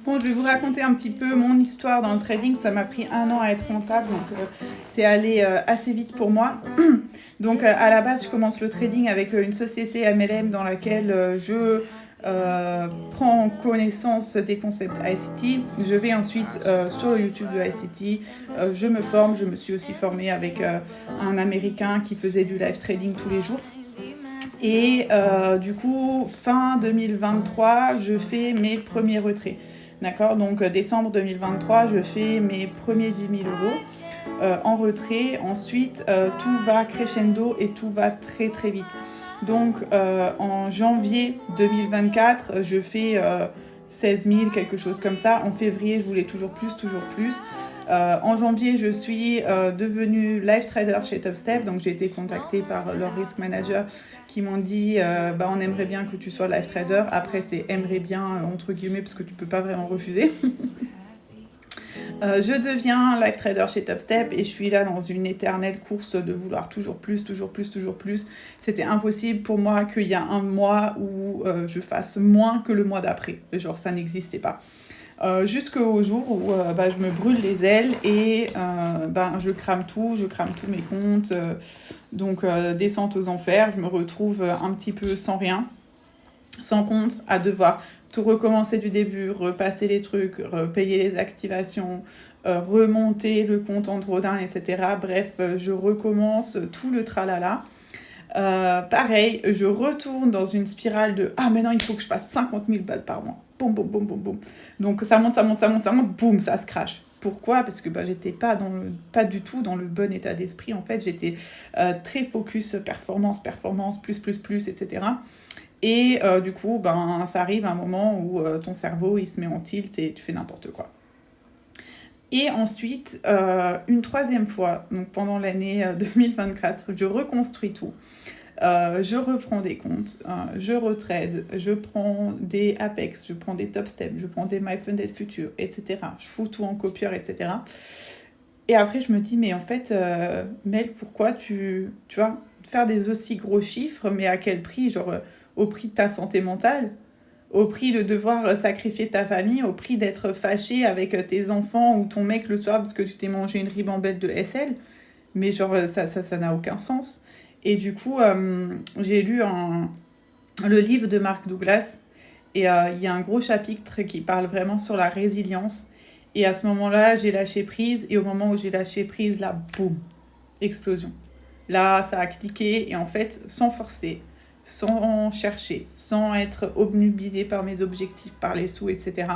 Bon, je vais vous raconter un petit peu mon histoire dans le trading. Ça m'a pris 1 an à être rentable, donc c'est allé assez vite pour moi. Donc à la base, je commence le trading avec une société MLM dans laquelle je prends connaissance des concepts ICT. Je vais ensuite sur le YouTube de ICT, je me forme. Je me suis aussi formée avec un Américain qui faisait du live trading tous les jours. Et du coup, fin 2023, je fais mes premiers retraits. D'accord. Donc décembre 2023, je fais mes premiers 10 000 euros en retrait. Ensuite, tout va crescendo et tout va très très vite. Donc en janvier 2024, je fais 16 000, quelque chose comme ça. En février, je voulais toujours plus, toujours plus. En janvier, je suis devenue live trader chez Topstep. Donc j'ai été contactée par leur risk manager qui m'ont dit on aimerait bien que tu sois live trader. Après, c'est aimerait bien entre guillemets parce que tu peux pas vraiment refuser. Je deviens live trader chez Topstep et je suis là dans une éternelle course de vouloir toujours plus, toujours plus, toujours plus. C'était impossible pour moi qu'il y a un mois où je fasse moins que le mois d'après. Genre, ça n'existait pas. Jusqu'au jour où je me brûle les ailes et je crame tous mes comptes. Donc, descente aux enfers, je me retrouve un petit peu sans rien, sans compte, à devoir tout recommencer du début, repasser les trucs, payer les activations, remonter le compte en drawdown, etc. Bref, je recommence tout le tralala. Pareil, je retourne dans une spirale de « Ah, maintenant, il faut que je fasse 50 000 balles par mois. » Boum, boum, boum, boum, boum. Donc, ça monte, boum, ça se crache. Pourquoi ? Parce que j'étais pas du tout dans le bon état d'esprit. En fait, j'étais très focus performance, plus, etc. Et du coup, ça arrive un moment où ton cerveau, il se met en tilt et tu fais n'importe quoi. Et ensuite, une troisième fois, donc pendant l'année 2024, je reconstruis tout. Je reprends des comptes, je retrade, je prends des Apex, je prends des Topstep, je prends des MyFunded Future, etc. Je fous tout en copieur, etc. Et après, je me dis, mais en fait, Mel, pourquoi tu vois, faire des aussi gros chiffres, mais à quel prix ? Genre, au prix de ta santé mentale, au prix de devoir sacrifier ta famille, au prix d'être fâché avec tes enfants ou ton mec le soir parce que tu t'es mangé une ribambelle de SL. Mais genre, ça n'a aucun sens. Et du coup, j'ai lu le livre de Mark Douglas. Et il y a un gros chapitre qui parle vraiment sur la résilience. Et à ce moment-là, j'ai lâché prise. Et au moment où j'ai lâché prise, là, boum, explosion. Là, ça a cliqué. Et en fait, sans forcer, sans chercher, sans être obnubilé par mes objectifs, par les sous, etc.,